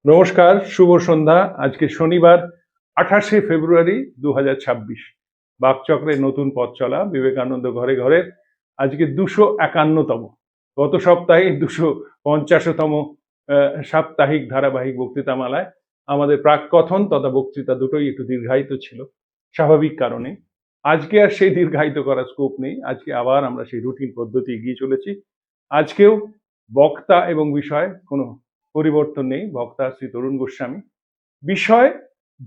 নমস্কার, শুভ সন্ধ্যা। আজকে শনিবার 28শে ফেব্রুয়ারি 2026। বাকচক্রের নতুন পথ চলা বিবেকানন্দ ঘরে ঘরে আজকে 251তম। গত সপ্তাহে 250তম সাপ্তাহিক ধারাবাহিক বক্তৃতামালায় আমাদের প্রাককথন তথা বক্তৃতা দুটোই একটু দীর্ঘায়িত ছিল স্বাভাবিক কারণে। আজকে আর সেই দীর্ঘায়িত করার স্কোপ নেই। আজকে আবার আমরা সেই রুটিন পদ্ধতি এগিয়ে চলেছি। আজকেও বক্তা এবং বিষয় কোনো পরিবর্তন নেই। বক্তা শ্রী তরুণ গোস্বামী। বিষয়,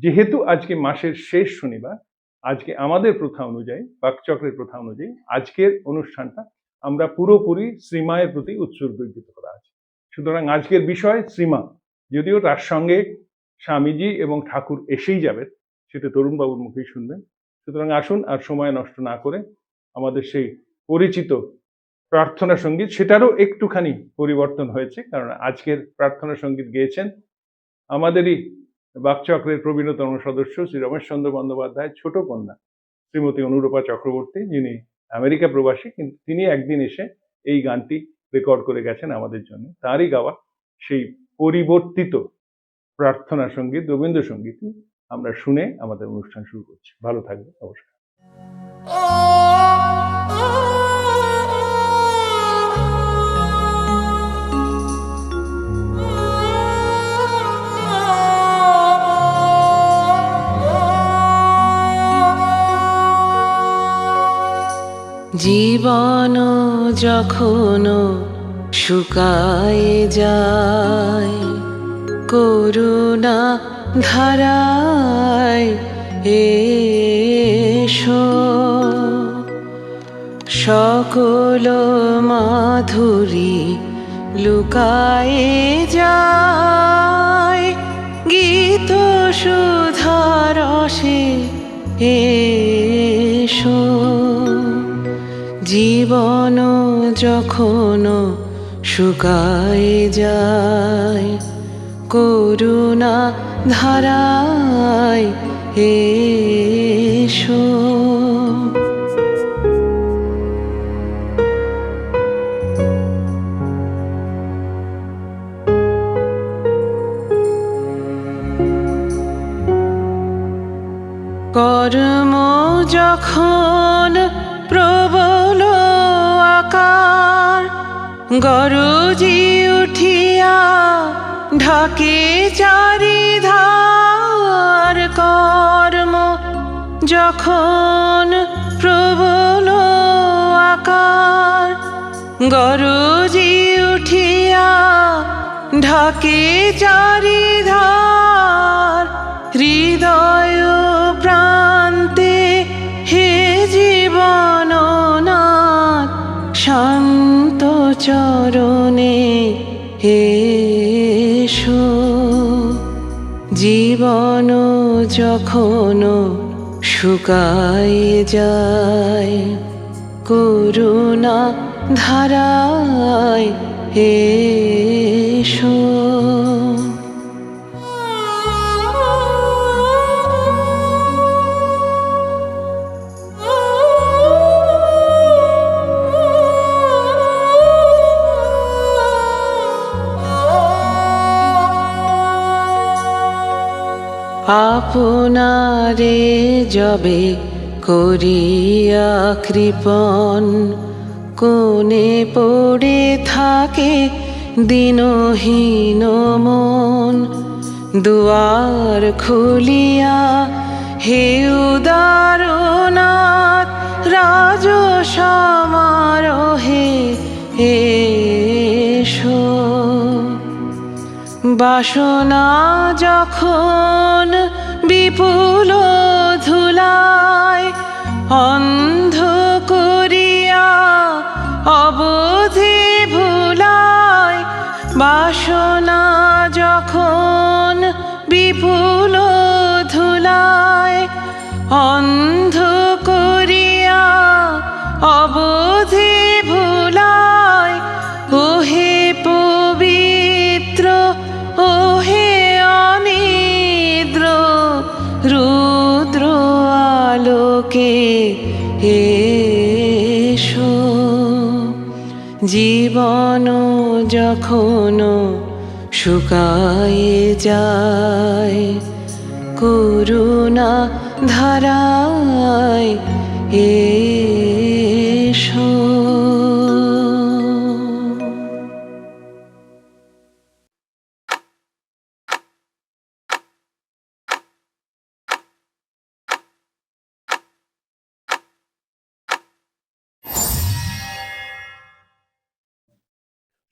যেহেতু আজকে মাসের শেষ শনিবার, আজকে আমাদের প্রথা অনুযায়ী, বাকচক্রের প্রথা অনুযায়ী আজকের অনুষ্ঠানটা আমরা পুরোপুরি শ্রীমায়ের প্রতি উৎসর্গীকৃত করা আছে। সুতরাং আজকের বিষয় শ্রীমা, যদিও তার সঙ্গে স্বামীজি এবং ঠাকুর এসেই যাবেন, সেটা তরুণবাবুর মুখেই শুনবেন। সুতরাং আসুন আর সময় নষ্ট না করে আমাদের সেই পরিচিত প্রার্থনা সঙ্গীত, সেটারও একটুখানি পরিবর্তন হয়েছে, কারণ আজকের প্রার্থনা সঙ্গীত গেয়েছেন আমাদেরই বাকচক্রের প্রবীণতম সদস্য শ্রী রমেশচন্দ্র বন্দ্যোপাধ্যায় ছোট কন্যা শ্রীমতী অনুরূপা চক্রবর্তী, যিনি আমেরিকা প্রবাসী, কিন্তু তিনি একদিন এসে এই গানটি রেকর্ড করে গেছেন আমাদের জন্য। তারই গাওয়া সেই পরিবর্তিত প্রার্থনা সঙ্গীত, রবীন্দ্রসঙ্গীতই আমরা শুনে আমাদের অনুষ্ঠান শুরু করছি। ভালো থাকবে, নমস্কার। জীবন যখন শুকায়ে যায়, করুণা ধারায় এসো, সকল মাধুরী লুকায়ে যায়, গীত সুধারসে এসো। জীবন যখন শুকায়ে যায়, করুণা ধারায় এসো। কর্ম যখন প্রবল আকার, গরজি উঠিয়া ঢাকে চারিধার। কর্ম যখন প্রবল আকার, গরজি উঠিয়া ঢাকে চারিধার। হৃদয় প্রান্তে হে জীবননাথ, শান্ত চরণে এসো। জীবন যখন শুকায়ে যায়, করুণা ধারায় এসো। আপনারে যবে করিয়া কৃপণ, কোণে পড়ে থাকে দিনহীন মন। দুয়ার খুলিয়া হে উদারনাথ, রাজ সমারোহে এসো। বাসনা যখন বিপুল ধুলায়, অন্ধ করিয়া অবধি ভুলায়। বাসনা যখন বিপুল ধুলায়, অন্ধ করিয়া অবধি ভুলায়। ওহে পবিত্র, ওহে অনিদ্র, রুদ্র আলোকে এসো। জীবন যখন শুকায়ে যায় করুণা ধারায় এসো।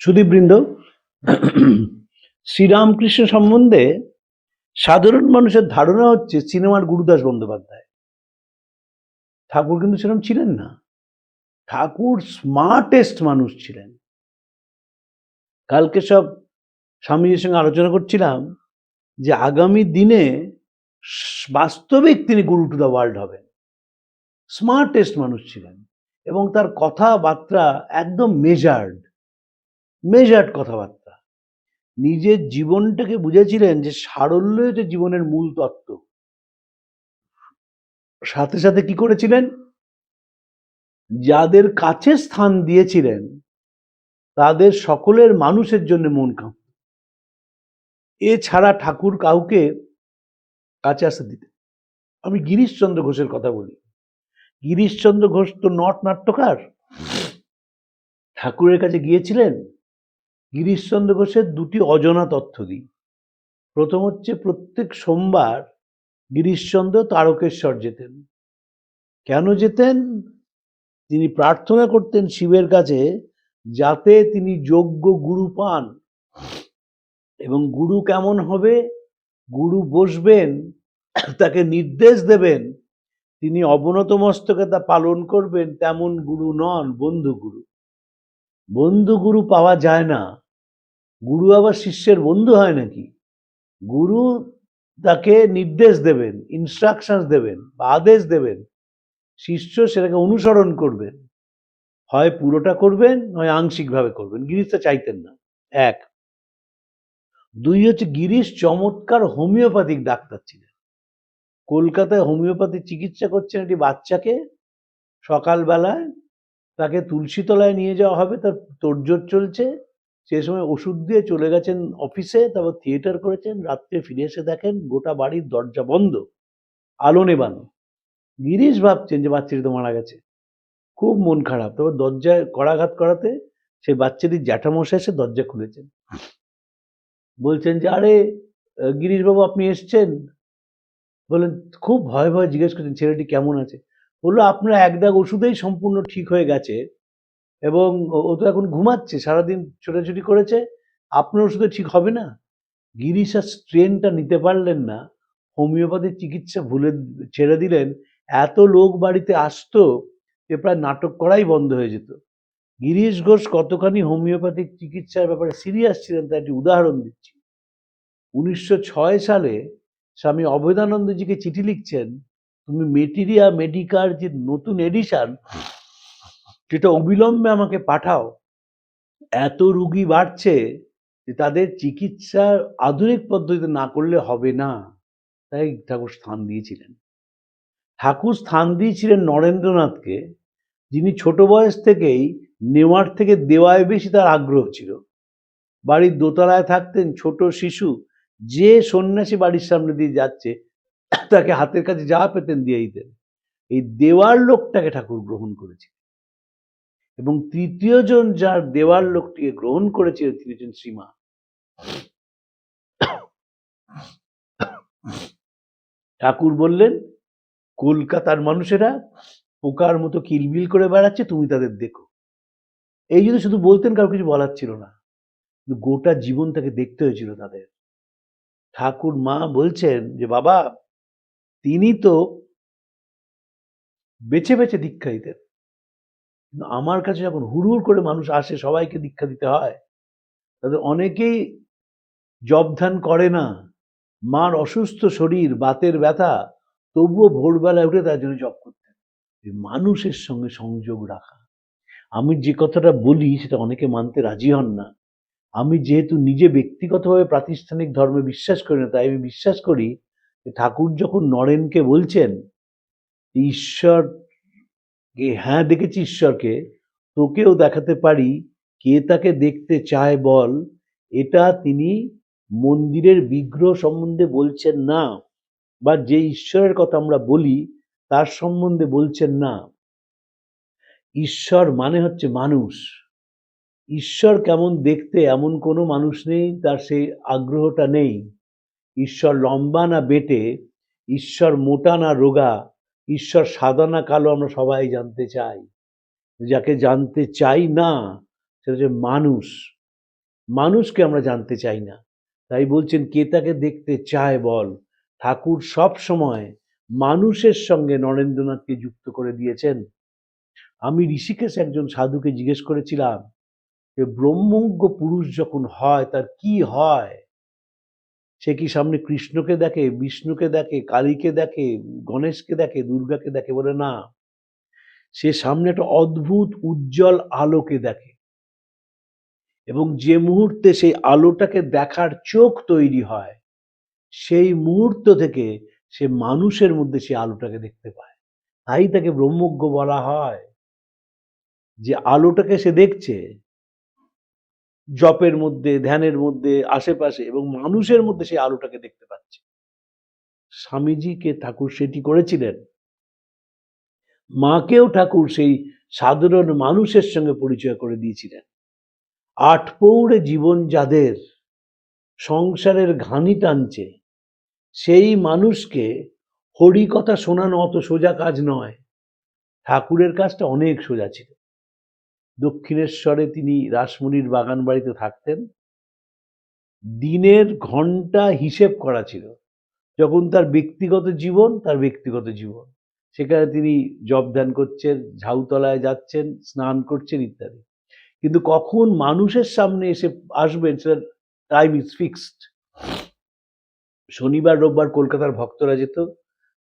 সুধীবৃন্দ, শ্রীরামকৃষ্ণ সম্বন্ধে সাধারণ মানুষের ধারণা হচ্ছে সিনেমার গুরুদাস বন্দ্যোপাধ্যায়। ঠাকুর কিন্তু সেরকম ছিলেন না। ঠাকুর স্মার্টেস্ট মানুষ ছিলেন। কালকে সব স্বামীজির সঙ্গে আলোচনা করছিলাম যে আগামী দিনে বাস্তবিক তিনি গুরু টু দ্য ওয়ার্ল্ড হবেন। স্মার্টেস্ট মানুষ ছিলেন এবং তার কথাবার্তা একদম মেজার্ড কথাবার্তা। নিজের জীবনটাকে বুঝেছিলেন যে সারল্য হচ্ছে জীবনের মূল তত্ত্ব। সাথে সাথে কি করেছিলেন, যাদের কাছে স্থান দিয়েছিলেন তাদের সকলের মানুষের জন্য মন কাঁপত। এছাড়া ঠাকুর কাউকে কাছে আসতে দিতেন। আমি গিরিশচন্দ্র ঘোষের কথা বলি। গিরিশচন্দ্র ঘোষ তো নাট্যকার। ঠাকুরের কাছে গিয়েছিলেন। গিরিশচন্দ্র ঘোষের দুটি অজানা তথ্য দিই। প্রথম হচ্ছে, প্রত্যেক সোমবার গিরিশচন্দ্র তারকেশ্বর যেতেন। কেন যেতেন? তিনি প্রার্থনা করতেন শিবের কাছে যাতে তিনি যোগ্য গুরু পান। এবং গুরু কেমন হবে? গুরু বসবেন, তাকে নির্দেশ দেবেন, তিনি অবনত মস্তকে তা পালন করবেন। তেমন গুরু নন, বন্ধু গুরু। বন্ধু গুরু পাওয়া যায় না। গুরু আবার শিষ্যের বন্ধু হয় নাকি? গুরু তাকে নির্দেশ দেবেন, ইনস্ট্রাকশন দেবেন বা আদেশ দেবেন, শিষ্য সেটাকে অনুসরণ করবেন। হয় পুরোটা করবেন, নয় আংশিকভাবে করবেন। গিরিশটা চাইতেন না। এক। দুই হচ্ছে, গিরিশ চমৎকার হোমিওপ্যাথিক ডাক্তার ছিলেন। কলকাতায় হোমিওপ্যাথি চিকিৎসা করছেন একটি বাচ্চাকে। সকালবেলায় তাকে তুলসীতলায় নিয়ে যাওয়া হবে, তার তোড়জোড় চলছে। সে সময় ওষুধ দিয়ে চলে গেছেন অফিসে, তারপর থিয়েটার করেছেন। রাত্রে ফিরে এসে দেখেন গোটা বাড়ির দরজা বন্ধ, আলো নেবানো। গিরিশ ভাবছেন যে বাচ্চাটি তো মারা গেছে। খুব মন খারাপ। তারপর দরজায় করাঘাত করাতে সেই বাচ্চাটির জ্যাঠামশাই এসে দরজা খুলেছেন। বলছেন যে, আরে গিরিশবাবু, আপনি এসছেন? বললেন, খুব ভয়ে ভয়ে জিজ্ঞেস করছেন ছেলেটি কেমন আছে। বললো, আপনার এক দাগ ওষুধেই সম্পূর্ণ ঠিক হয়ে গেছে এবং ও তো এখন ঘুমাচ্ছে, সারাদিন ছোটাছুটি করেছে, আপনার ওষুধে ঠিক হবে না। গিরিশ আর স্ট্রেনটা নিতে পারলেন না, হোমিওপ্যাথির চিকিৎসা ছেড়ে দিলেন। এত লোক বাড়িতে আসতো যে প্রায় নাটক করাই বন্ধ হয়ে যেত। গিরিশ ঘোষ কতখানি হোমিওপ্যাথিক চিকিৎসার ব্যাপারে সিরিয়াস ছিলেন তার একটি উদাহরণ দিচ্ছি। 1906 সালে স্বামী অভেদানন্দজিকে চিঠি লিখছেন, তুমি মেটেরিয়া মেডিকার যে নতুন এডিশন সেটা অবিলম্বে আমাকে পাঠাও। এত রুগী বাড়ছে যে তাদের চিকিৎসা আধুনিক পদ্ধতিতে না করলে হবে না। তাই ঠাকুর স্থান দিয়েছিলেন। ঠাকুর স্থান দিয়েছিলেন নরেন্দ্রনাথকে, যিনি ছোট বয়স থেকেই নেওয়ার থেকে দেওয়ায় বেশি তার আগ্রহ ছিল। বাড়ির দোতলায় থাকতেন ছোট শিশু, যে সন্ন্যাসী বাড়ির সামনে দিয়ে যাচ্ছে তাকে হাতের কাছে যা পেতেন দিয়ে দিতেন। এই দেওয়ার লোকটাকে ঠাকুর গ্রহণ করেছিলেন এবং তৃতীয় জন যার দেওয়ার লোকটিকে গ্রহণ করেছিলেন তিনি হচ্ছেন শ্রীমা। ঠাকুর বললেন, কলকাতার মানুষেরা পোকার মতো কিলবিল করে বেড়াচ্ছে, তুমি তাদের দেখো। এই যদি শুধু বলতেন, কারো কিছু বলার ছিল না, কিন্তু গোটা জীবন তাকে দেখতে হয়েছিল তাদের। ঠাকুর মা বলছেন যে, বাবা, তিনি তো বেছে বেছে দীক্ষা দিতেন, কিন্তু আমার কাছে যখন হুড় করে মানুষ আসে, সবাইকে দীক্ষা দিতে হয়, তাদের অনেকেই জব ধ্যান করে না। মার অসুস্থ শরীর, বাতের ব্যথা, তবুও ভোরবেলায় উঠে তার জন্য জব করতেন। মানুষের সঙ্গে সংযোগ রাখা। আমি যে কথাটা বলি সেটা অনেকে মানতে রাজি হন না। আমি যেহেতু নিজে ব্যক্তিগতভাবে প্রাতিষ্ঠানিক ধর্মে বিশ্বাস করি না, তাই আমি বিশ্বাস করি যে ঠাকুর যখন নরেনকে বলছেন ঈশ্বরকে, হ্যাঁ দেখেছি ঈশ্বরকে, তোকেও দেখাতে পারি, কে তাকে দেখতে চায় বল, এটা তিনি মন্দিরের বিগ্রহ সম্বন্ধে বলছেন না, বা যে ঈশ্বরের কথা আমরা বলি তার সম্বন্ধে বলছেন না। ঈশ্বর মানে হচ্ছে মানুষ। ঈশ্বর কেমন দেখতে এমন কোনো মানুষ নেই যার সেই আগ্রহটা নেই। ঈশ্বর লম্বা না বেঁটে, ঈশ্বর মোটা না রোগা, ঈশ্বর সাদা না কালো আমরা সবাই জানতে চাই। যাকে জানতে চাই না সেটা হচ্ছে মানুষ। মানুষকে আমরা জানতে চাই না। তাই বলছেন কে তাকে দেখতে চায় বল। ঠাকুর সব সময় মানুষের সঙ্গে নরেন্দ্রনাথকে যুক্ত করে দিয়েছেন। আমি ঋষিকেশ একজন সাধুকে জিজ্ঞেস করেছিলাম যে ব্রহ্মজ্ঞ পুরুষ যখন হয় তার কি হয়? সে কি সামনে কৃষ্ণকে দেখে, বিষ্ণুকে দেখে, কালীকে দেখে, গণেশকে দেখে, দুর্গাকে দেখে? বলে না, সে সামনে একটা অদ্ভুত উজ্জ্বল আলোকে দেখে, এবং যে মুহূর্তে সেই আলোটাকে দেখার চোখ তৈরি হয় সেই মুহূর্ত থেকে সে মানুষের মধ্যে সেই আলোটাকে দেখতে পায়। তাই তাকে ব্রহ্মজ্ঞ বলা হয়, যে আলোটাকে সে দেখছে জপের মধ্যে, ধ্যানের মধ্যে, আশেপাশে, এবং মানুষের মধ্যে সেই আলোটাকে দেখতে পাচ্ছে। স্বামীজিকে ঠাকুর সেটি করেছিলেন। মাকেও ঠাকুর সেই সাধারণ মানুষের সঙ্গে পরিচয় করে দিয়েছিলেন। আটপৌরে জীবন যাদের সংসারের ঘানি টানছে সেই মানুষকে হরিকথা শোনানো অত সোজা কাজ নয়। ঠাকুরের কাজটা অনেক সোজা ছিল। দক্ষিণেশ্বরে তিনি রাসমণির বাগান বাড়িতে থাকতেন। দিনের ঘন্টা হিসেব করা ছিল। যখন তার ব্যক্তিগত জীবন, তার ব্যক্তিগত জীবন, সেখানে তিনি জপ ধ্যান করছেন, ঝাউতলায় যাচ্ছেন, স্নান করছেন ইত্যাদি। কিন্তু কখন মানুষের সামনে এসে আসবেন সেটা টাইম ইজ ফিক্সড। শনিবার রোববার কলকাতার ভক্তরা যেত,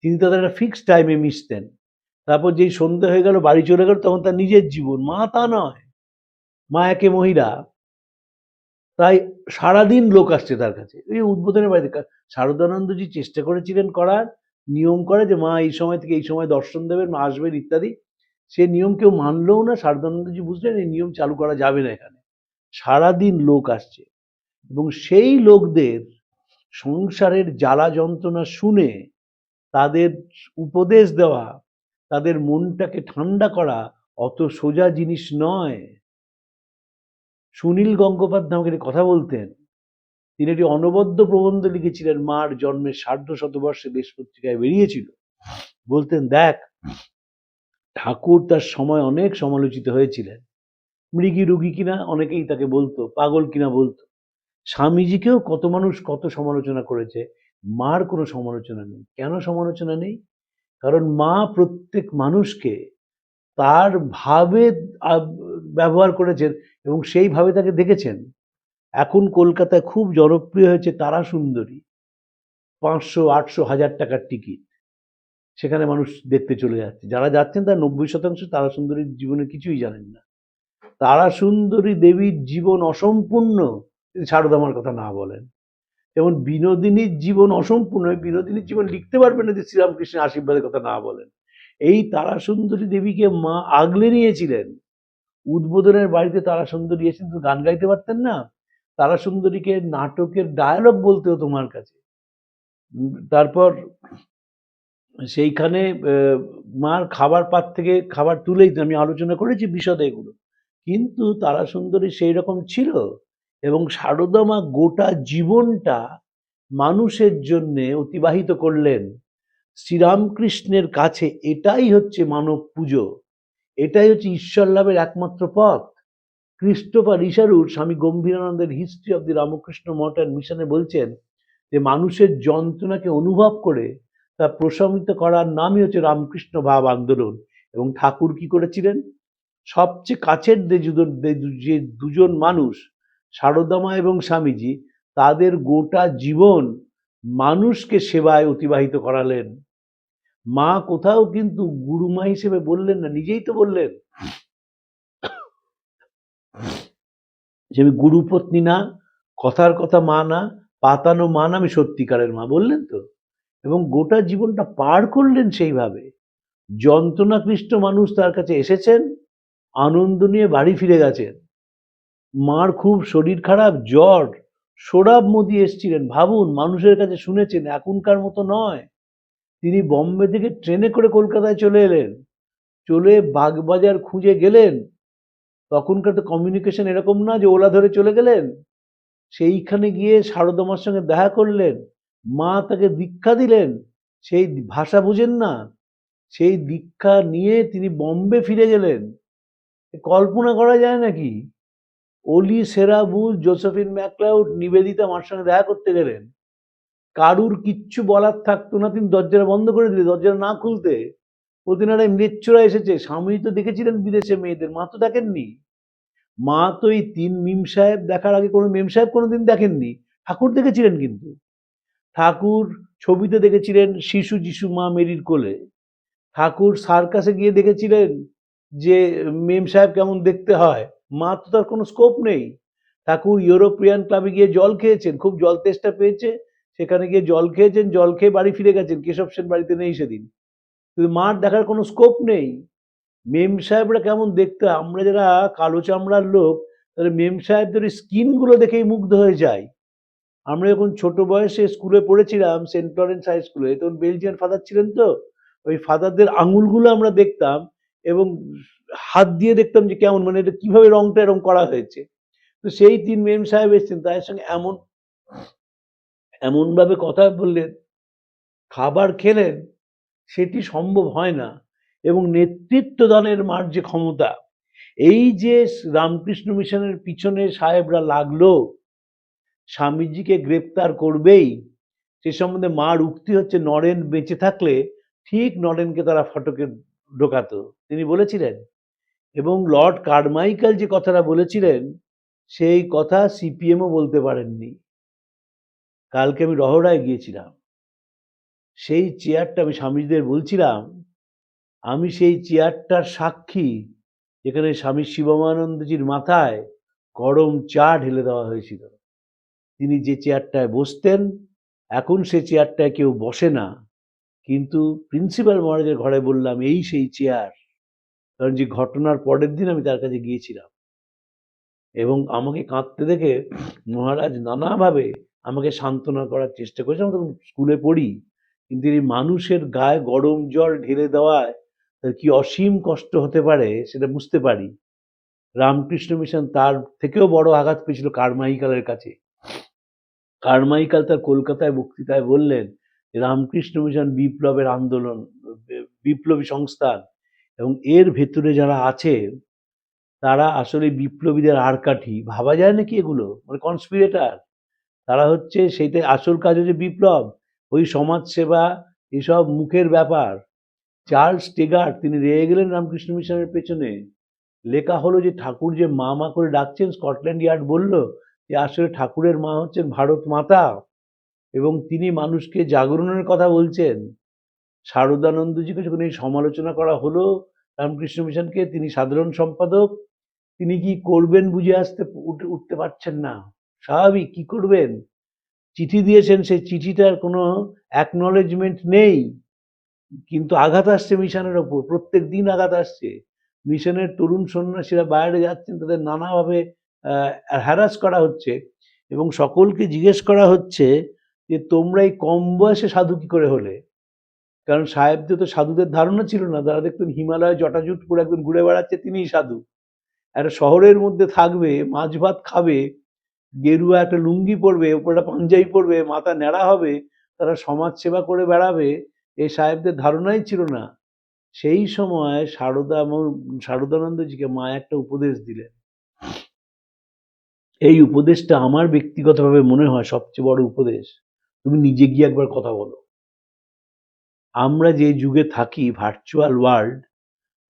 তিনি তাদের একটা ফিক্সড টাইমে মিশতেন। তারপর যেই সন্ধ্যে হয়ে গেল, বাড়ি চলে গেল, তখন তার নিজের জীবন। মা তা নয়, মা একে মহিলা, তাই সারাদিন লোক আসছে তার কাছে। এই উদ্বোধনের বাড়িতে শারদানন্দজি চেষ্টা করেছিলেন করার নিয়ম করে যে মা এই সময় থেকে এই সময় দর্শন দেবেন, মা আসবেন ইত্যাদি। সে নিয়ম কেউ মানলেও না। শারদানন্দজি বুঝলেন এই নিয়ম চালু করা যাবে না এখানে। সারাদিন লোক আসছে, এবং সেই লোকদের সংসারের জ্বালা যন্ত্রণা শুনে তাদের উপদেশ দেওয়া, তাদের মনটাকে ঠান্ডা করা অত সোজা জিনিস নয়। সুনীল গঙ্গোপাধ্যায় আমাকে কথা বলতেন। তিনি একটি অনবদ্য প্রবন্ধ লিখেছিলেন, মার জন্মের ১৫০ দেশ পত্রিকায় বেরিয়েছিল। বলতেন, দেখ, ঠাকুর তার সময় অনেক সমালোচিত হয়েছিলেন। মৃগী রুগী কিনা অনেকেই তাকে বলতো, পাগল কিনা বলতো। স্বামীজিকেও কত মানুষ কত সমালোচনা করেছে, মার কোনো সমালোচনা নেই। কেন সমালোচনা নেই? কারণ মা প্রত্যেক মানুষকে তার ভাবে ব্যবহার করেছেন, এবং সেইভাবে তাকে দেখেছেন। এখন কলকাতায় খুব জনপ্রিয় হয়েছে তারা সুন্দরী। ৫০০, ৮০০, ১০০০ টাকার টিকিট, সেখানে মানুষ দেখতে চলে যাচ্ছে। যারা যাচ্ছেন তার ৯০% তারা সুন্দরীর জীবনে কিছুই জানেন না। তারা সুন্দরী দেবীর জীবন অসম্পূর্ণ যদি সারদামার কথা না বলেন। যেমন বিনোদিনীর জীবন অসম্পূর্ণ, বিনোদিনীর জীবন লিখতে পারবেন না যদি শ্রীরামকৃষ্ণের আশীর্বাদের কথা না বলেন। এই তারা সুন্দরী দেবীকে মা আগলে নিয়েছিলেন। উদ্বোধনের বাড়িতে তারা সুন্দরী এসে তো গান গাইতে পারতেন না। তারা সুন্দরীকে নাটকের ডায়ালগ বলতে হতো মার কাছে। তারপর সেইখানে মার খাবার পাত থেকে খাবার তুলেই, আমি আলোচনা করেছি বিশদে এগুলো। কিন্তু তারা সুন্দরী সেই রকম ছিল, এবং সারদা মা গোটা জীবনটা মানুষের জন্যে অতিবাহিত করলেন। শ্রীরামকৃষ্ণের কাছে এটাই হচ্ছে মানব পুজো, এটাই হচ্ছে ঈশ্বর লাভের একমাত্র পথ। ক্রিস্টোফার ইসারুর স্বামী গম্ভীরানন্দের history of the Ramakrishna Math and মিশনে বলছেন যে মানুষের যন্ত্রণাকে অনুভব করে তা প্রশমিত করার নামই হচ্ছে রামকৃষ্ণ ভাব আন্দোলন। এবং ঠাকুর কি করেছিলেন? সবচেয়ে কাছের যে দুজন মানুষ, সারদা মা এবং স্বামীজি, তাদের গোটা জীবন মানুষকে সেবায় অতিবাহিত করালেন। মা কোথাও কিন্তু গুরুমা হিসেবে বললেন না, নিজেই তো বললেন যে আমি গুরুপত্নী না, কথার কথা মা না, পাতানো মা না, আমি সত্যিকারের মা, বললেন তো। এবং গোটা জীবনটা পার করলেন সেইভাবে। যন্ত্রণাক্লিষ্ট মানুষ তার কাছে এসেছেন, আনন্দ নিয়ে বাড়ি ফিরে গেছেন। মার খুব শরীর খারাপ, জ্বর, সোহরাব মোদী এসেছিলেন, ভাবুন, মানুষের কাছে শুনেছেন, এখনকার মতো নয়। তিনি বম্বে থেকে ট্রেনে করে কলকাতায় চলে এলেন, চলে বাগবাজার খুঁজে গেলেন। তখনকার তো কমিউনিকেশন এরকম না যে ওলা ধরে চলে গেলেন। সেইখানে গিয়ে সারদা মার সঙ্গে দেখা করলেন, মা তাকে দীক্ষা দিলেন। সেই ভাষা বুঝেন না, সেই দীক্ষা নিয়ে তিনি বম্বে ফিরে গেলেন। কল্পনা করা যায় নাকি? অলি সেরাবুল, জোসেফিন ম্যাকলাউড, নিবেদিতা মার সঙ্গে দেখা করতে গেলেন, কারুর কিচ্ছু বলার থাকতো না, তিনি দরজাটা বন্ধ করে দিলেন, দরজাটা না খুলতে। প্রতিনারায় মৃত্যুরা এসেছে, স্বামী তো দেখেছিলেন বিদেশে মেয়েদের, মা তো দেখেননি। মা তো এই ৩ মিম সাহেব দেখার আগে কোনো মেম সাহেব কোনোদিন দেখেননি। ঠাকুর দেখেছিলেন কিন্তু। ঠাকুর ছবিতে দেখেছিলেন শিশু যিশু মা মেরির কোলে। ঠাকুর সার্কাসে গিয়ে দেখেছিলেন যে মেম সাহেব কেমন দেখতে হয়। মা তো তার কোনো স্কোপ নেই। ঠাকুর ইউরোপিয়ান ক্লাবে গিয়ে জল খেয়েছেন, খুব জল তেষ্টা পেয়েছে, সেখানে গিয়ে জল খেয়েছেন, জল খেয়ে বাড়ি ফিরে গেছেন, কেশব সেন বাড়িতে নেই সেদিন। কিন্তু মার দেখার কোনো স্কোপ নেই। মেম সাহেবরা কেমন দেখতে হয়, আমরা যারা কালো চামড়ার লোক, তাহলে মেম সাহেবদের স্কিনগুলো দেখেই মুগ্ধ হয়ে যাই। আমরা যখন ছোট বয়সে স্কুলে পড়েছিলাম, সেন্ট লরেন্স হাই স্কুলে, তখন বেলজিয়ান ফাদার ছিলেন তো, ওই ফাদারদের আঙুলগুলো আমরা দেখতাম এবং হাত দিয়ে দেখতাম যে কেমন, মানে এটা কিভাবে রংটা এরকম করা হয়েছে। তো সেই ৩ মেম সাহেব এসেছেন, তাদের সঙ্গে এমনভাবে কথা বললেন, খাবার খেলেন, সেটি সম্ভব হয় না। এবং নেতৃত্ব দানের মার যে ক্ষমতা, এই যে রামকৃষ্ণ মিশনের পিছনে সাহেবরা লাগলো, স্বামীজিকে গ্রেপ্তার করবেই, সে সম্বন্ধে মার উক্তি হচ্ছে, নরেন বেঁচে থাকলে ঠিক নরেনকে তারা ফটকে ঢোকাতো, তিনি বলেছিলেন। এবং লর্ড কারমাইকেল যে কথাটা বলেছিলেন, সেই কথা সিপিএমও বলতে পারেননি। কালকে আমি রহড়ায় গিয়েছিলাম, সেই চেয়ারটা, আমি স্বামীজিদের বলছিলাম, আমি সেই চেয়ারটার সাক্ষী, যেখানে স্বামী শিবমানন্দজির মাথায় গরম চা ঢেলে দেওয়া হয়েছিল। তিনি যে চেয়ারটায় বসতেন, এখন সে চেয়ারটায় কেউ বসে না, কিন্তু প্রিন্সিপাল মহারাজের ঘরে বললাম এই সেই চেয়ার। কারণ যে ঘটনার পরের দিন আমি তার কাছে গিয়েছিলাম এবং আমাকে কাঁদতে দেখে মহারাজ নানাভাবে আমাকে সান্ত্বনা করার চেষ্টা করেছেন। আমি তখন স্কুলে পড়ি, কিন্তু এই মানুষের গায়ে গরম জল ঢেলে দেওয়ায় তার কি অসীম কষ্ট হতে পারে সেটা বুঝতে পারি। রামকৃষ্ণ মিশন তার থেকেও বড় আঘাত পেয়েছিল কারমাইকেলের কাছে। কারমাইকেল তার কলকাতায় বক্তৃতায় বললেন, রামকৃষ্ণ মিশন বিপ্লবের আন্দোলন, বিপ্লবী সংস্থান, এবং এর ভেতরে যারা আছে তারা আসলে বিপ্লবীদের আড়কাঠি। ভাবা যায় নাকি এগুলো, মানে কনস্পিরেটার। তারা হচ্ছে, সেইটা আসল কাজ হচ্ছে বিপ্লব, ওই সমাজসেবা, এসব মুখের ব্যাপার। চার্লস টেগার তিনি রেগে গেলেন রামকৃষ্ণ মিশনের পেছনে। লেখা হলো যে ঠাকুর যে মা মা করে ডাকছেন, স্কটল্যান্ড ইয়ার্ড বলল যে আসলে ঠাকুরের মা হচ্ছেন ভারত মাতা, এবং তিনি মানুষকে জাগরণের কথা বলছেন। শারদানন্দজিকে যখন এই সমালোচনা করা হলো রামকৃষ্ণ মিশনকে, তিনি সাধারণ সম্পাদক, তিনি কি করবেন বুঝে উঠতে পারছেন না। স্বাভাবিক, কি করবেন? চিঠি দিয়েছেন, সেই চিঠিটার কোনো অ্যাকনলেজমেন্ট নেই, কিন্তু আঘাত আসছে মিশনের ওপর, প্রত্যেক দিন আঘাত আসছে। মিশনের তরুণ সন্ন্যাসীরা বাইরে যাচ্ছেন, তাদের নানাভাবে হ্যারাস করা হচ্ছে এবং সকলকে জিজ্ঞেস করা হচ্ছে যে তোমরা এই কম বয়সে সাধু কি করে হলে? কারণ সাহেবদের তো সাধুদের ধারণা ছিল না, তারা দেখতেন হিমালয়ে জটাজুট করে একজন ঘুরে বেড়াচ্ছে, তিনিই সাধু। একটা শহরের মধ্যে থাকবে, মাছ ভাত খাবে, গেরুয়া একটা লুঙ্গি পরবে, ওপরে একটা পাঞ্জাবি পরবে, মাথা ন্যাড়া হবে, তারা সমাজ সেবা করে বেড়াবে, এই সাহেবদের ধারণাই ছিল না। সেই সময় শারদানন্দজিকে মা একটা উপদেশ দিলেন। এই উপদেশটা আমার ব্যক্তিগতভাবে মনে হয় সবচেয়ে বড় উপদেশ। তুমি নিজে গিয়ে একবার কথা বলো। আমরা যে যুগে থাকি, ভার্চুয়াল ওয়ার্ল্ড,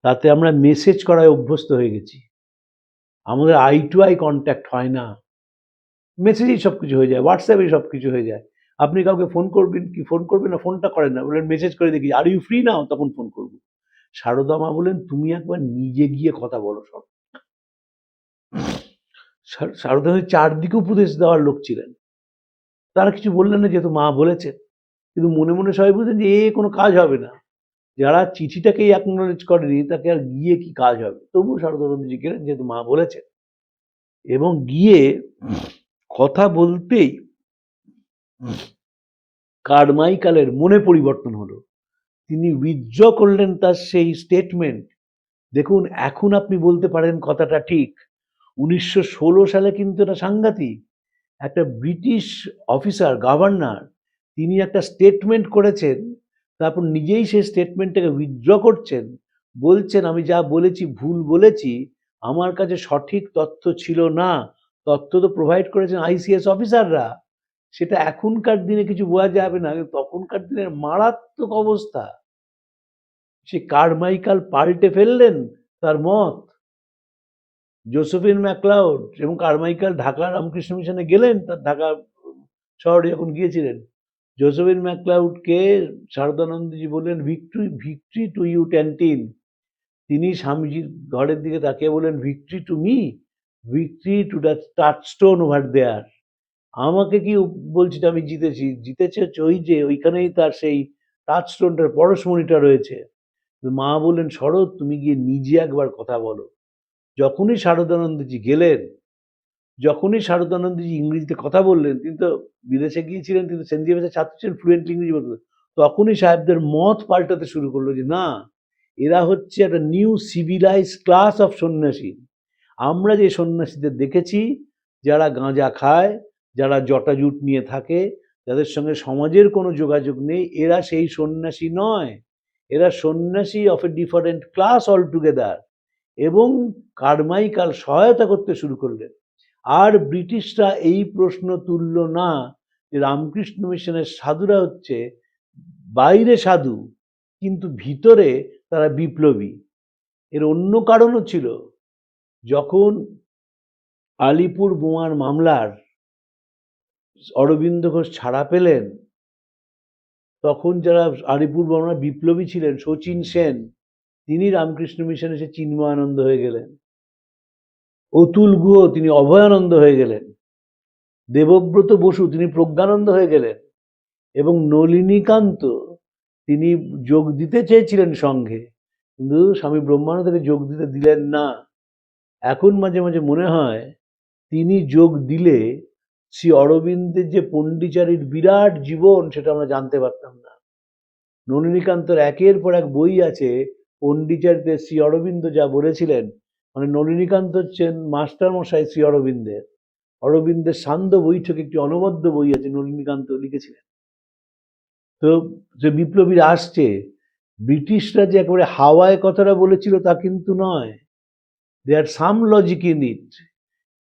তাতে আমরা মেসেজ করায় অভ্যস্ত হয়ে গেছি, আমাদের আই টু আই কন্ট্যাক্ট হয় না। মেসেজেই সব কিছু হয়ে যায়, হোয়াটসঅ্যাপেই সব কিছু হয়ে যায়। আপনি কাউকে ফোন করবেন কি, ফোন করবেন না, ফোনটা করেন না, বললেন মেসেজ করে দেখি, আর ইউ ফ্রি নাও, তখন ফোন করবো। সারদা মা বলেন তুমি একবার নিজে গিয়ে কথা বলো। সব সারদা চারদিকে উপদেশ দেওয়ার লোক ছিলেন, তারা কিছু বললেন না, যেহেতু মা বলেছেন, কিন্তু মনে মনে সবাই বুঝলেন যে কোনো কাজ হবে না। যারা চিঠিটাকেই অ্যাকনোলেজ করেনি, তাকে আর গিয়ে কি কাজ হবে? তবুও শারদানন্দজি গেলেন, যেহেতু মা বলেছেন, এবং গিয়ে কথা বলতেই কারমাইকেলের মনে পরিবর্তন হলো। তিনি উইথড্র করলেন তার সেই স্টেটমেন্ট। দেখুন, এখন আপনি বলতে পারেন কথাটা ঠিক, 1916 সালে কিন্তু এটা সাংঘাতিক। একটা ব্রিটিশ অফিসার, গভর্নর, তিনি একটা স্টেটমেন্ট করেছেন, তারপর নিজেই সেই স্টেটমেন্টটাকে উইথড্র করছেন, বলছেন আমি যা বলেছি ভুল বলেছি, আমার কাছে সঠিক তথ্য ছিল না। তথ্য তো প্রোভাইড করেছেন আইসিএস অফিসাররা। সেটা এখনকার দিনে কিছু বোঝা যাবে না, কিন্তু তখনকার দিনের মারাত্মক অবস্থা। সে কারমাইকেল পাল্টে ফেললেন তার মত। জোসেফিন ম্যাকলাউড এবং কারমাইকেল ঢাকা রামকৃষ্ণ মিশনে গেলেন, তার ঢাকা শহরে যখন গিয়েছিলেন, জোসেফিন ম্যাকলাউডকে শারদানন্দজি বললেন, victory victory to you canteen. তিনি স্বামীজির ঘরের দিকে তাকিয়ে বললেন, victory to me, victory to the touchstone over there. আমাকে কি বলছি আমি জিতেছি? জিতেছে হচ্ছে ওই যে ওইখানেই তার সেই টাচস্টোনটার পরশমণিটা রয়েছে। মা বললেন, শরৎ তুমি গিয়ে নিজে একবার কথা বলো। যখনই শারদানন্দজি গেলেন, যখনই শারদানন্দজি ইংরেজিতে কথা বললেন, তিনি তো বিদেশে গিয়েছিলেন, কিন্তু সেন্ট জেভিয়ার্সের ছাত্র ছিলেন, ফ্লুয়েন্ট ইংরেজি বলতেন, তখনই সাহেবদের মত পাল্টাতে শুরু করলো যে না, এরা হচ্ছে একটা নিউ সিভিলাইজ ক্লাস অফ সন্ন্যাসী। আমরা যে সন্ন্যাসীদের দেখেছি, যারা গাঁজা খায়, যারা জটাজুট নিয়ে থাকে, যাদের সঙ্গে সমাজের কোনো যোগাযোগ নেই, এরা সেই সন্ন্যাসী নয়। এরা সন্ন্যাসী of a different class all together. এবং কারমাইকেল সহায়তা করতে শুরু করলেন। আর ব্রিটিশরা এই প্রশ্ন তুলল না যে রামকৃষ্ণ মিশনের সাধুরা হচ্ছে বাইরে সাধু, কিন্তু ভিতরে তারা বিপ্লবী। এর অন্য কারণও ছিল। যখন আলিপুর বোমার মামলার অরবিন্দ ঘোষ ছাড়া পেলেন, তখন যারা আলিপুর বোমার বিপ্লবী ছিলেন, শচীন সেন, তিনি রামকৃষ্ণ মিশনে এসে চিন্ময়ানন্দ হয়ে গেলেন। অতুল গুহ, তিনি অভয়ানন্দ হয়ে গেলেন। দেবব্রত বসু, তিনি প্রজ্ঞানন্দ হয়ে গেলেন। এবং নলিনীকান্ত, তিনি যোগ দিতে চেয়েছিলেন সঙ্ঘে, কিন্তু স্বামী ব্রহ্মানন্দকে যোগ দিতে দিলেন না। এখন মাঝে মাঝে মনে হয় তিনি যোগ দিলে শ্রী অরবিন্দের যে পণ্ডিচারীর বিরাট জীবন, সেটা আমরা জানতে পারতাম না। নলিনীকান্তর একের পর এক বই আছে পণ্ডিচারীতে শ্রী অরবিন্দ যা বলেছিলেন। মানে নলিনীকান্ত হচ্ছেন মাস্টার মশাই শ্রী অরবিন্দের। অরবিন্দের সান্ধ্য বৈঠক একটি অনবদ্য বই আছে, নলিনীকান্ত লিখেছিলেন। তো যে বিপ্লবীরা আসছে, ব্রিটিশরা যে একেবারে হাওয়ায় কথাটা বলেছিল তা কিন্তু নয়। দেয়ার সাম লজিক ইন ইট।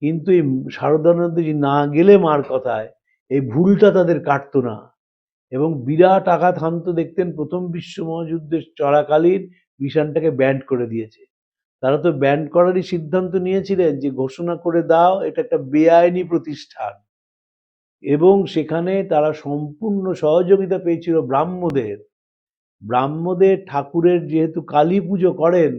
কিন্তু এই শারদানন্দজি না গেলে মার কথায় এই ভুলটা তাদের কাটতো না। এবং বিরাট আঘাত হানত দেখতেন। প্রথম বিশ্ব মহাযুদ্ধের চলাকালীন মিশনটাকে ব্যান্ড করে দিয়েছে। তারা তো ব্যান্ড করারই সিদ্ধান্ত নিয়েছিলেন, যে ঘোষণা করে দাও এটা একটা বেআইনি প্রতিষ্ঠান। এবং সেখানে তারা সম্পূর্ণ সহযোগিতা পেয়েছিল ব্রাহ্মদের। ব্রাহ্মদের ঠাকুরের যেহেতু কালী পুজো করেন,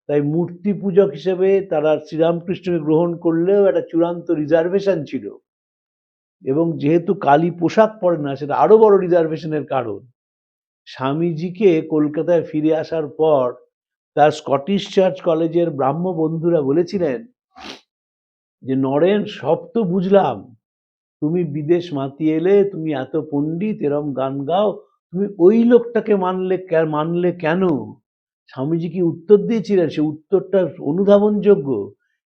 তাই মূর্তি পূজক হিসেবে তারা শ্রীরামকৃষ্ণকে গ্রহণ করলেও একটা চূড়ান্ত রিজার্ভেশন ছিল। এবং যেহেতু কালী পোশাক পরে না, সেটা আরো বড় রিজার্ভেশনের কারণ। স্বামীজিকে কলকাতায় ফিরে আসার পর তার স্কটিশ চার্চ কলেজের ব্রাহ্ম বন্ধুরা বলেছিলেন যে নরেন, সব তো বুঝলাম, তুমি বিদেশ মাতিয়ে এলে, তুমি এত পণ্ডিত, এরম গান গাও, তুমি ওই লোকটাকে মানলে কেন? স্বামীজি কি উত্তর দিয়েছিলেন? সে উত্তরটা অনুধাবনযোগ্য।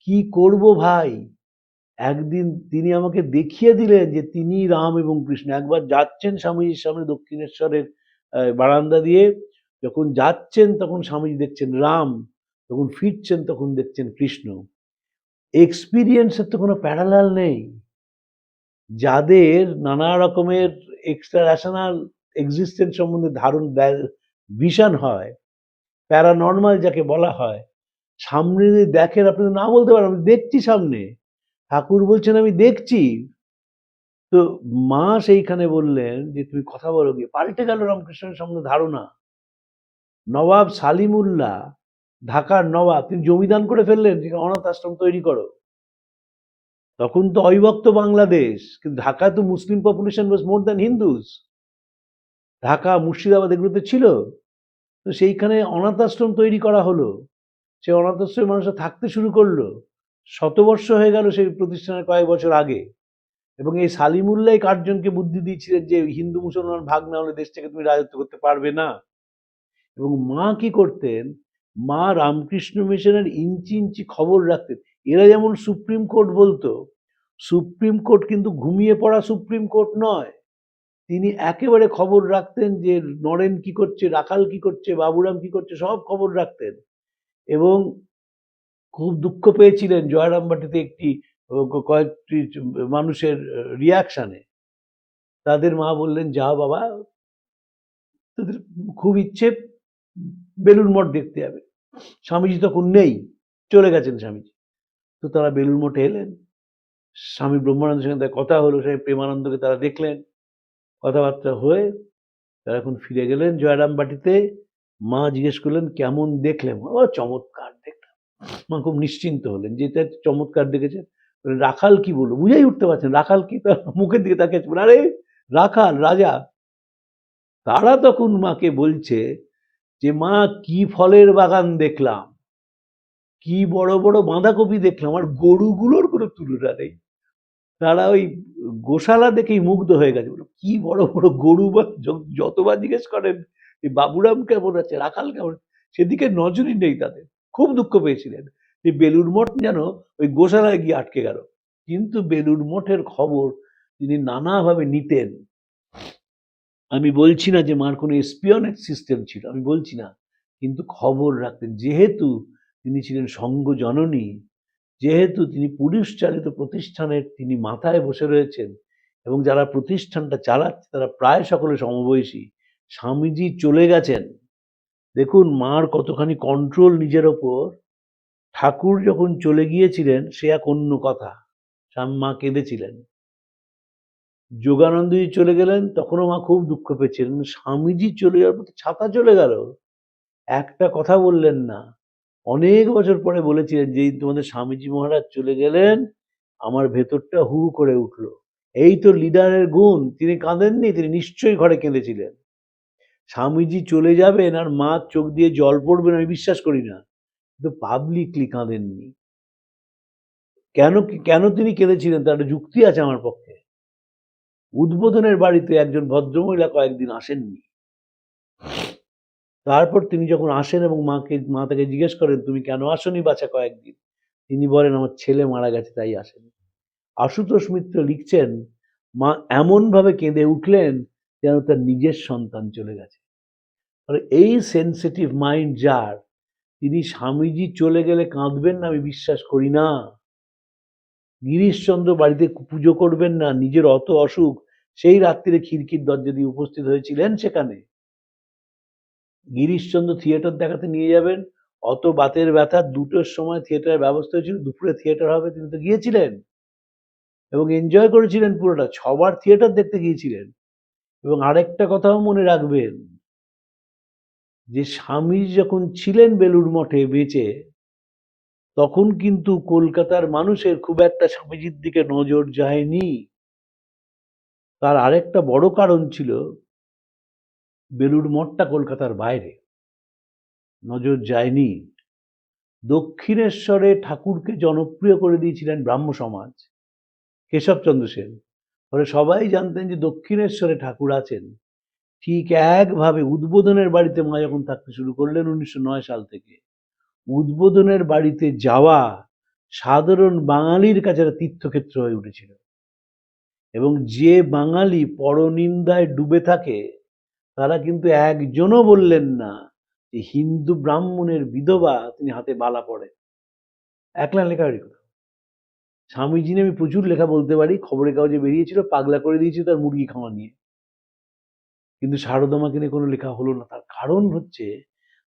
কি করব ভাই, একদিন তিনি আমাকে দেখিয়ে দিলেন যে তিনি রাম এবং কৃষ্ণ। একবার যাচ্ছেন স্বামীজির সামনে দক্ষিণেশ্বরের বারান্দা দিয়ে, যখন যাচ্ছেন তখন স্বামীজি দেখছেন রাম, যখন ফিরছেন তখন দেখছেন কৃষ্ণ। এক্সপিরিয়েন্সের তো কোনো প্যারালাল নেই। যাদের নানা রকমের এক্সট্রা রেশনাল এক্সিস্টেন্স সম্বন্ধে ভিশন হয়, প্যারানর্মাল যাকে বলা হয়, সামনে যদি দেখেন, আপনি তো না বলতে পারেন আমি দেখছি সামনে, ঠাকুর বলছেন আমি দেখছি। তো মা সেইখানে বললেন যে তুমি কথা বলো গিয়ে। পাল্টে গেল রামকৃষ্ণের সম্বন্ধে ধারণা। নবাব সালিমুল্লাহ, ঢাকার নবাব, তিনি জমিদান করে ফেললেন যে অনাথ আশ্রম তৈরি করো। তখন তো অবিভক্ত বাংলাদেশ, কিন্তু ঢাকায় তো Muslim population was more than Hindus. Dhaka, Murshidabad এগুলোতে ছিল। তো সেইখানে অনাথ আশ্রম তৈরি করা হলো। সেই অনাথ আশ্রমে মানুষরা থাকতে শুরু করলো। শতবর্ষ হয়ে গেল সেই প্রতিষ্ঠানের কয়েক বছর আগে। এবং এই সালিমুল্লাহ কার্জনকে বুদ্ধি দিয়েছিলেন যে হিন্দু মুসলমান ভাগ না হলে দেশ থেকে তুমি রাজত্ব করতে পারবে না। এবং মা কি করতেন, মা রামকৃষ্ণ মিশনের ইঞ্চি ইঞ্চি খবর রাখতেন। এরা যেমন সুপ্রিম কোর্ট বলতো, সুপ্রিম কোর্ট কিন্তু ঘুমিয়ে পড়া সুপ্রিম কোর্ট নয়। তিনি একেবারে খবর রাখতেন যে নরেন কি করছে, রাখাল কি করছে, বাবুরাম কি করছে, সব খবর রাখতেন। এবং খুব দুঃখ পেয়েছিলেন জয়রামবাটিতে কয়েকটি মানুষের রিয়াকশনে। তাদের মা বললেন, যাও বাবা, তাদের খুব ইচ্ছে বেলুড় মঠ দেখতে যাবে। স্বামীজি তখন নেই, চলে গেছেন স্বামীজি। তো তারা বেলুড় মঠে এলেন, স্বামী ব্রহ্মানন্দের সঙ্গে তার কথা হলো, স্বামী প্রেমানন্দকে তারা দেখলেন, কথাবার্তা হয়ে তারা এখন ফিরে গেলেন জয়রামবাটিতে। মা জিজ্ঞেস করলেন, কেমন দেখলেন? ও চমৎকার দেখলাম। মা খুব নিশ্চিন্ত হলেন যে এটা চমৎকার দেখেছেন। রাখাল কি বলবো, বুঝেই উঠতে পারছেন রাখাল কি, তার মুখের দিকে তাকে, আরে রাখাল রাজা। তারা তখন মাকে বলছে যে মা, কি ফলের বাগান দেখলাম, কি বড় বড় বাঁধাকপি দেখলাম, আর গরুগুলোর কোনো তুলনা নেই। তারা ওই গোশালা দেখেই মুগ্ধ হয়ে গেছে। বলো, কি বড় বড় গরু, বা যতবার জিজ্ঞেস করেন এই বাবুরাম কেমন আছে, রাখাল কেমন, সেদিকে নজরই নেই তাদের। খুব দুঃখ পেয়েছিলেন যে বেলুড় মঠ যেন ওই গোশালায় গিয়ে আটকে গেল। কিন্তু বেলুড় মঠের খবর তিনি নানাভাবে নিতেন। আমি বলছি না যে মার কোনো এসপিওনেজ সিস্টেম ছিল, আমি বলছি না, কিন্তু খবর রাখতেন। যেহেতু তিনি ছিলেন সঙ্গ জননী, যেহেতু তিনি পুলিশ চালিত প্রতিষ্ঠানের তিনি মাথায় বসে রয়েছেন, এবং যারা প্রতিষ্ঠানটা চালাচ্ছে তারা প্রায় সকলে সমবয়সী। স্বামীজি চলে গেছেন, দেখুন মার কতখানি কন্ট্রোল নিজের ওপর। ঠাকুর যখন চলে গিয়েছিলেন সে এক অন্য কথা, মা কেঁদেছিলেন। যোগানন্দজি চলে গেলেন, তখনও মা খুব দুঃখ পেয়েছিলেন। স্বামীজি চলে যাওয়ার পর ছাতা চলে গেল, একটা কথা বললেন না। অনেক বছর পরে বলেছিলেন যে তোমাদের স্বামীজি মহারাজ চলে গেলেন, আমার ভেতরটা হু করে উঠলো। এই তো লিডারের গুণ। তিনি কাঁদেননি, তিনি নিশ্চয়ই ঘরে কেঁদেছিলেন। স্বামীজি চলে যাবেন আর মা চোখ দিয়ে জল পড়বেন আমি বিশ্বাস করি না, কিন্তু পাবলিকলি কাঁদেননি। কেন কেন তিনি কেঁদেছিলেন তার একটা যুক্তি আছে আমার পক্ষে। উদ্বোধনের বাড়িতে একজন ভদ্রমহিলা কয়েকদিন আসেননি। তারপর তিনি যখন আসেন এবং মা তাকে জিজ্ঞেস করেন, তুমি কেন আসনি বাছা কয়েকদিন? তিনি বলেন, আমার ছেলে মারা গেছে তাই আসেনি। আশুতোষ মিত্র লিখছেন, মা এমন ভাবে কেঁদে উঠলেন যেন তার নিজের সন্তান চলে গেছে। এই সেন্সিটিভ মাইন্ড যার, তিনি স্বামীজি চলে গেলে কাঁদবেন না আমি বিশ্বাস করি না। গিরিশচন্দ্র বাড়িতে পুজো করবেন না, নিজের অত অসুখ, সেই রাত্রিরে খিড়কির দরজা দিয়ে উপস্থিত হয়েছিলেন সেখানে। গিরিশচন্দ্র থিয়েটার দেখাতে নিয়ে যাবেন, অত বাতের ব্যথা, 2টোর সময় থিয়েটারের ব্যবস্থা হয়েছিল, দুপুরে থিয়েটার হবে, তিনি তো গিয়েছিলেন এবং এনজয় করেছিলেন পুরোটা। 6বার থিয়েটার দেখতে গিয়েছিলেন। এবং আরেকটা কথাও মনে রাখবেন যে স্বামী যখন ছিলেন বেলুড় মঠে বেঁচে, তখন কিন্তু কলকাতার মানুষের খুব একটা স্বামীজির দিকে নজর যায়নি। তার আরেকটা বড় কারণ ছিল, বেলুড় মঠটা কলকাতার বাইরে, নজর যায়নি। দক্ষিণেশ্বরে ঠাকুরকে জনপ্রিয় করে দিয়েছিলেন ব্রাহ্ম সমাজ, কেশবচন্দ্র সেন। ফলে সবাই জানতেন যে দক্ষিণেশ্বরে ঠাকুর আছেন। ঠিক একভাবে উদ্বোধনের বাড়িতে মা যখন থাকতে শুরু করলেন 1909 সাল থেকে, উদ্বোধনের বাড়িতে যাওয়া সাধারণ বাঙালির কাছে একটা তীর্থক্ষেত্র হয়ে উঠেছিল। এবং যে বাঙালি পরনিন্দায় ডুবে থাকে তারা কিন্তু একজনও বললেন না যে হিন্দু ব্রাহ্মণের বিধবা তিনি হাতে বালা পড়েন। একলা লেখারই কথা। স্বামীজি নিয়ে আমি প্রচুর লেখা বলতে পারি, খবরের কাগজে বেরিয়েছিল, পাগলা করে দিয়েছিল তার মুরগি খাওয়া নিয়ে। কিন্তু শারদামাকে নিয়ে কোনো লেখা হলো না। তার কারণ হচ্ছে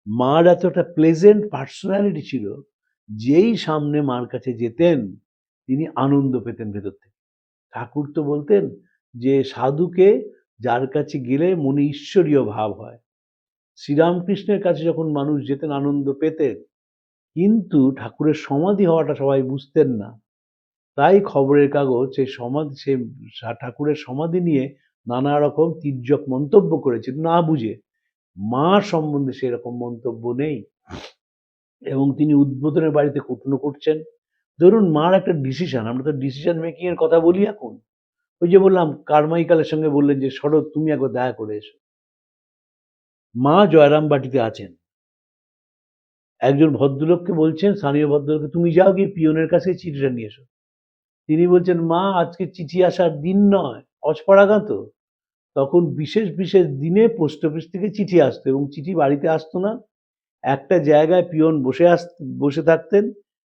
মার এত একটা প্লেজেন্ট পার্সোনালিটি ছিল, যেই সামনে মার কাছে যেতেন তিনি আনন্দ পেতেন ভেতর থেকে। ঠাকুর তো বলতেন যে সাধুকে যার কাছে গেলে মনে ঈশ্বরীয় ভাব হয়। শ্রীরামকৃষ্ণের কাছে যখন মানুষ যেতেন আনন্দ পেতেন, কিন্তু ঠাকুরের সমাধি হওয়াটা সবাই বুঝতেন না। তাই খবরের কাগজ সে ঠাকুরের সমাধি নিয়ে নানা রকম তির্যক মন্তব্য করেছিল না বুঝে। মা সম্বন্ধে সেরকম মন্তব্য নেই। এবং তিনি উদ্বোধনের বাড়িতে কুটনো করছেন। ধরুন মার একটা ডিসিশন, আমরা তো ডিসিশন মেকিং এর কথা বলি এখন, ওই যে বললাম কারমাইকেলের সঙ্গে বললেন যে শরৎ তুমি একবার দেখা করে এসো। মা জয়রাম বাটিতে আছেন, একজন ভদ্রলোককে বলছেন, স্থানীয় ভদ্রলোককে, তুমি যাও গিয়ে পিয়নের কাছে চিঠিটা নিয়ে এসো। তিনি বলছেন, মা আজকে চিঠি আসার দিন নয়, অজপাড়াগাঁ তো। তখন বিশেষ বিশেষ দিনে পোস্ট অফিস থেকে চিঠি আসতো এবং চিঠি বাড়িতে আসতো না, একটা জায়গায় পিয়ন বসে থাকতেন,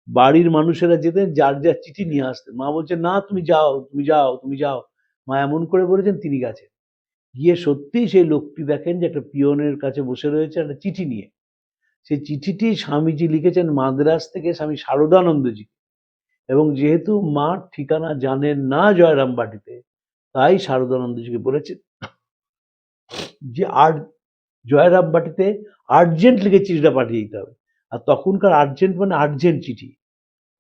বাড়ির মানুষেরা যেতেন, যার যার চিঠি নিয়ে আসতেন। মা বলছেন, না তুমি যাও, তুমি যাও, তুমি যাও। মা এমন করে বলেছেন, তিনি গেছেন। গিয়ে সত্যিই সেই লোকটি দেখেন যে একটা পিয়নের কাছে বসে রয়েছে একটা চিঠি নিয়ে। সেই চিঠিটি স্বামীজি লিখেছেন মাদ্রাজ থেকে স্বামী শারদানন্দজি, এবং যেহেতু মার ঠিকানা জানেন না জয়রাম বাটিতে, তাই শারদানন্দজিকে বলেছেন যে আর জয়রাম বাটিতে আর্জেন্ট লিখে চিঠিটা পাঠিয়ে দিতে হবে। আর তখনকার আর্জেন্ট মানে আর্জেন্ট চিঠি।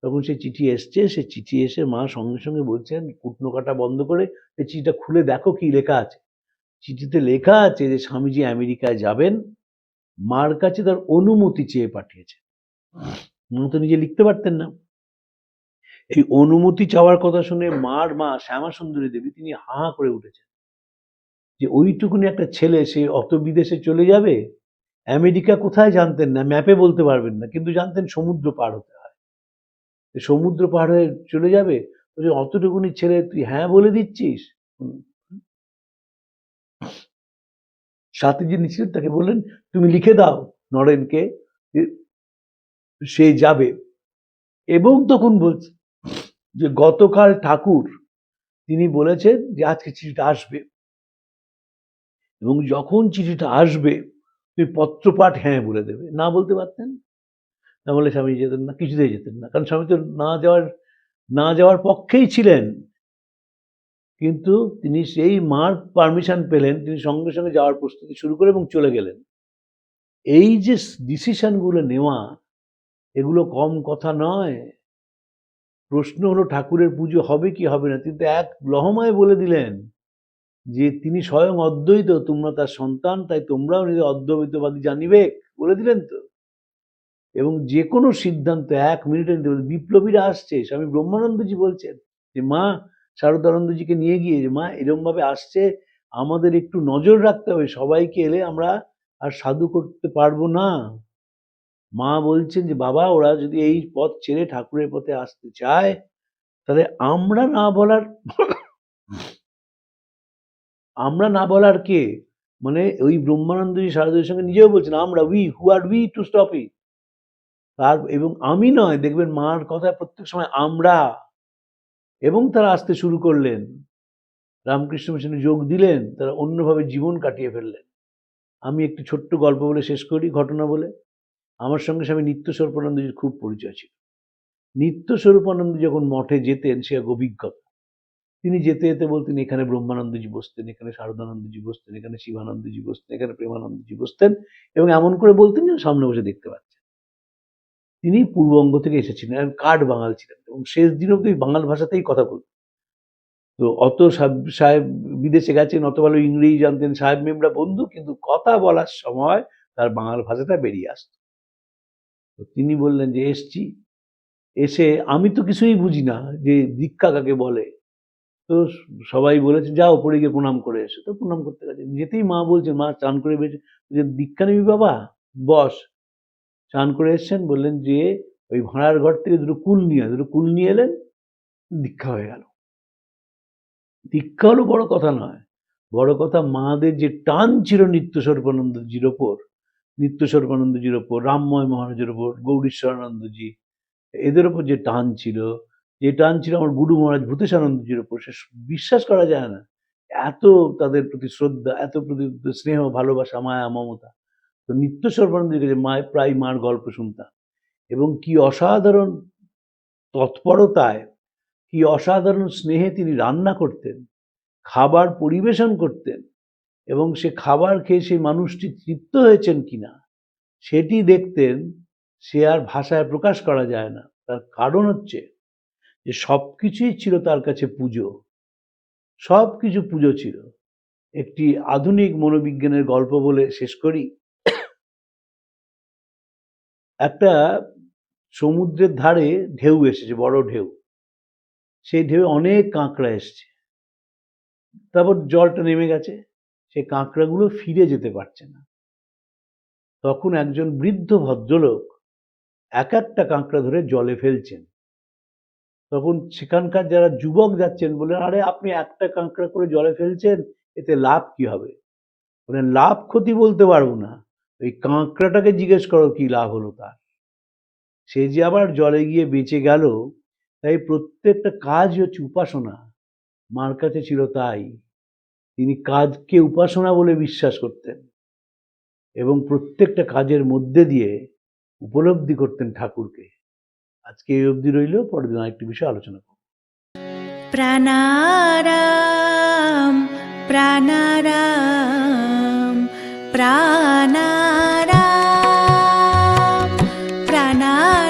তখন সেই চিঠি এসছে, সেই চিঠি এসে মা সঙ্গে সঙ্গে বলছেন, কুটনো কাটা বন্ধ করে এই চিঠিটা খুলে দেখো কি লেখা আছে। চিঠিতে লেখা আছে যে স্বামীজি আমেরিকায় যাবেন, মার কাছে তার অনুমতি চেয়ে পাঠিয়েছে। মা তো নিজে লিখতে পারতেন না। এই অনুমতি চাওয়ার কথা শুনে মার মা শ্যামা সুন্দরী দেবী তিনি হা হা করে উঠেছেন যে ওইটুকুনি একটা ছেলে সে অত বিদেশে চলে যাবে। আমেরিকা কোথায় জানতেন না, ম্যাপে বলতে পারবেন না, কিন্তু জানতেন সমুদ্র পার হতে হয়। সমুদ্র পার হয়ে চলে যাবে, বলছে অতটুকুনি ছেলে তুই হ্যাঁ বলে দিচ্ছিস। সাথে যিনি ছিলেন তাকে বললেন, তুমি লিখে দাও নরেনকে যে সে যাবে। এবং তখন বলছে যে গতকাল ঠাকুর তিনি বলেছেন যে আজকে চিঠিটা আসবে, এবং যখন চিঠিটা আসবে তুমি পত্রপাঠ হ্যাঁ বলে দেবে। না বলতে পারতেন না, বলে স্বামী যেতেন না, কিছুতেই যেতেন না, কারণ স্বামী তো না যাওয়ার পক্ষেই ছিলেন। কিন্তু তিনি সেই মার পারমিশন পেলেন, তিনি সঙ্গে সঙ্গে যাওয়ার প্রস্তুতি শুরু করে এবং চলে গেলেন। এই যে ডিসিশনগুলো নেওয়া, এগুলো কম কথা নয়। প্রশ্ন হলো ঠাকুরের পুজো হবে কি হবে না, কিন্তু এক লহমায় বলে দিলেন যে তিনি স্বয়ং অদ্বৈত, তোমরা তার সন্তান, তাই তোমরাও নিজের অদ্বৈতবাদী জানিবে, বলে দিলেন তো। এবং যে কোনো সিদ্ধান্ত 1 মিনিটে নিতে পারে। বিপ্লবীরা আসছে, স্বামী ব্রহ্মানন্দজি বলছেন যে মা শারদানন্দজিকে নিয়ে গিয়ে যে মা এরম ভাবে আসছে, আমাদের একটু নজর রাখতে হবে, সবাইকে এলে আমরা আর সাধু করতে পারবো না। মা বলছেন যে বাবা ওরা যদি এই পথ ছেড়ে ঠাকুরের পথে আসতে চায়, তাহলে আমরা না বলার কে? মানে ওই ব্রহ্মানন্দজি শারদার সঙ্গে নিজেও বলছেন, আমরা হু আর উই টু স্টপ ইট। এবং আমি নয়, দেখবেন মার কথায় প্রত্যেক সময় আমরা। এবং তারা আসতে শুরু করলেন, রামকৃষ্ণ মিশনে যোগ দিলেন, তারা অন্যভাবে জীবন কাটিয়ে ফেললেন। আমি একটি ছোট্ট গল্প বলে শেষ করি, ঘটনা বলে। আমার সঙ্গে স্বামী নিত্য স্বরূপানন্দজির খুব পরিচয় ছিল। নিত্য স্বরূপানন্দ যখন মঠে যেতেন সে এক অভিজ্ঞতা। তিনি যেতে যেতে বলতেন, এখানে ব্রহ্মানন্দজি বসতেন, এখানে শারদানন্দজি বসতেন, এখানে শিবানন্দজি বসতেন, এখানে প্রেমানন্দজি বসতেন, এবং এমন করে বলতেন যেন সামনে বসে দেখতে পাচ্ছেন। তিনি পূর্ববঙ্গ থেকে এসেছিলেন, কাঠ বাঙাল ছিলেন, এবং শেষ দিন অব্দি বাঙাল ভাষাতেই কথা বলতেন। তো অত সাহেব বিদেশে গেছেন, অত ভালো ইংরেজি জানতেন, সাহেব মেমরা বন্ধু, কিন্তু কথা বলার সময় তার বাঙাল ভাষাটা বেরিয়ে আসতো। তো তিনি বললেন যে এসছি, এসে আমি তো কিছুই বুঝি না যে দীক্ষা কাকে বলে। তো সবাই বলেছে যাও ওপরে গিয়ে প্রণাম করে এসো। তো প্রণাম করতে গেছে, যেতেই মা বলছে, মা চান করে বেরিয়েছে, যে দীক্ষা নিবি বাবা, বস। চান করে এসছেন, বললেন যে ওই ভাড়ার ঘর থেকে দুটো কুল নিয়ে এলেন, দীক্ষা হয়ে গেল। দীক্ষা হলো বড় কথা নয়, বড় কথা মাদের যে টান ছিল নিত্য স্বরূপানন্দজির ওপর, রামময় মহারাজের ওপর, গৌরীশ্বরানন্দজি, এদের ওপর যে টান ছিল, আমার গুরু মহারাজ ভূতেশানন্দজির ওপর, সে বিশ্বাস করা যায় না। এত তাদের প্রতি শ্রদ্ধা, এত প্রতি স্নেহ, ভালোবাসা, মায়া, মমতা। তো নিত্য স্বরূপানন্দজির কাছে প্রায় মার গল্প শুনতাম, এবং কি অসাধারণ তৎপরতায়, কি অসাধারণ স্নেহে তিনি রান্না করতেন, খাবার পরিবেশন করতেন, এবং সে খাবার খেয়ে সেই মানুষটি তৃপ্ত হয়েছেন কিনা সেটি দেখতেন। সে আর ভাষায় প্রকাশ করা যায় না। তার কারণ হচ্ছে যে সবকিছুই ছিল তার কাছে পুজো, সবকিছু পুজো ছিল। একটি আধুনিক মনোবিজ্ঞানের গল্প বলে শেষ করি। একটা সমুদ্রের ধারে ঢেউ এসেছে, বড় ঢেউ। সেই ঢেউ অনেক কাঁকড়া এসছে। তারপর জলটা নেমে গেছে, সেই কাঁকড়াগুলো ফিরে যেতে পারছে না। তখন একজন বৃদ্ধ ভদ্রলোক এক একটা কাঁকড়া ধরে জলে ফেলছেন। তখন সেখানকার যারা যুবক যাচ্ছেন বললেন, আরে আপনি একটা কাঁকড়া করে জলে ফেলছেন, এতে লাভ কি হবে? বললেন, লাভ ক্ষতি বলতে পারবো না, ওই কাঁকড়াটাকে জিজ্ঞেস করো কি লাভ হলো তার। সে যে আবার জলে গিয়ে বেঁচে গেল। তাই প্রত্যেকটা কাজই হচ্ছে উপাসনা। মার কাছে ছিল তাই, তিনি কাজকে উপাসনা বলে বিশ্বাস করতেন এবং প্রত্যেকটা কাজের মধ্যে দিয়ে উপলব্ধি করতেন ঠাকুরকে। আজকে এই অবধি রইল, পরের দিন আরেকটি বিষয়ে আলোচনা করব। প্রাণারাম প্রাণারাম প্রাণারাম প্রাণারাম